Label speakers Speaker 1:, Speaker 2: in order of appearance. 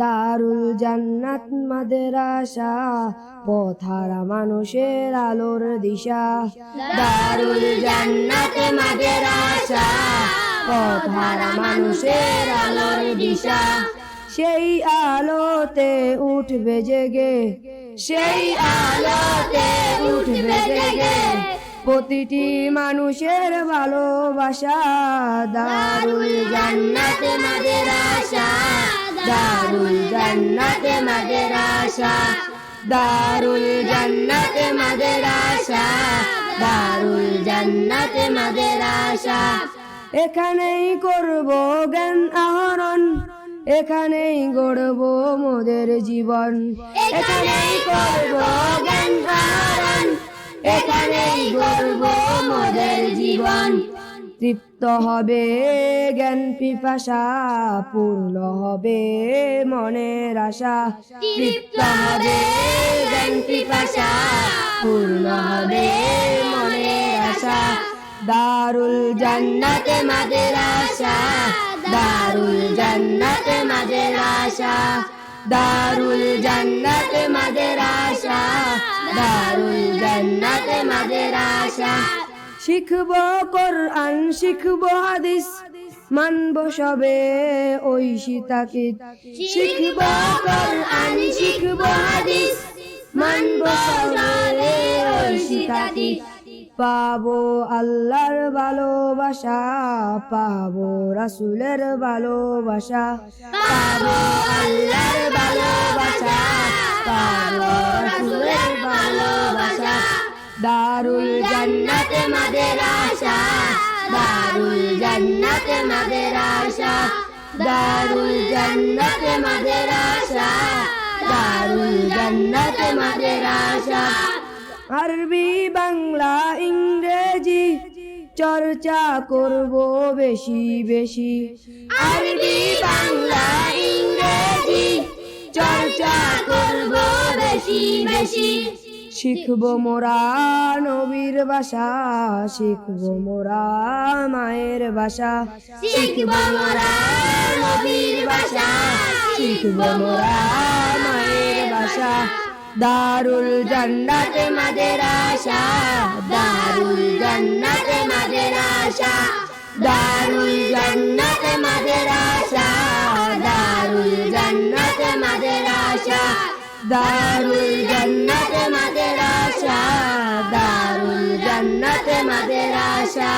Speaker 1: দারুল জান্নাত মাদ্রাসা, পথহারা মানুষের আলোর দিশা। দারুল জান্নাত মাদ্রাসা, পথহারা মানুষের আলোর দিশা। সেই আলোতে উঠবে জেগে, সেই আলোতে উঠবে জেগে প্রতিটি মানুষের ভালোবাসা। দারুল জান্নাত মাদ্রাসা, দারুল জান্নাত মাদ্রাসা, দারুল জান্নাত মাদ্রাসা, দারুল জান্নাত মাদ্রাসা। এখানেই করব জ্ঞান আহরণ, এখানেই গড়ব মোদের জীবন। এখানেই করব জ্ঞান আহরণ, এখানেই গড়ব মোদের জীবন। তৃপ্ত হবে জ্ঞান পিপাসা, পূর্ণ হবে মনের আশা। তৃপ্ত হবে জ্ঞান পিপাসা, পূর্ণ হবে মনের আশা। দারুল জান্নাত মাদ্রাসা, দারুল জান্নাত মাদ্রাসা, দারুল জান্নাত মাদ্রাসা, দারুল জান্নাত মাদ্রাসা। শিখব কোরআন, শিখব হাদিস, মানব সবে ঐশী তাকিদ। শিখব কোরআন, শিখব হাদিস, মানব সবে ঐশী তাকিদ। পাবো আল্লাহর ভালোবাসা, পাবো রাসূলের ভালোবাসা। পাবো আল্লাহর ভালোবাসা, পাবো রাসূলের ভালোবাসা। দারুল জান্নাত মাদ্রাসা, দারুল জান্নাত মাদ্রাসা, দারুল জান্নাত মাদ্রাসা, দারুল জান্নাত মাদ্রাসা। আরবি বাংলা ইংরেজি চর্চা করব বেশি বেশি। আরবি বাংলা ইংরেজি চর্চা করব বেশি বেশি। শিখব মোরা নবীর ভাষা, শিখব মোরা মায়ের ভাষা। শিখব মোরা নবীর ভাষা, শিখব মোরা মায়ের ভাষা। দারুল জান্নাত মাদ্রাসা, দারুল জান্নাত মাদ্রাসা, দারুল জান্নাত মাদ্রাসা, দারুল জান্নাত মাদ্রাসা, দারুল জান্নাত মাদ্রাসা, দারুল জান্নাত মাদ্রাসা।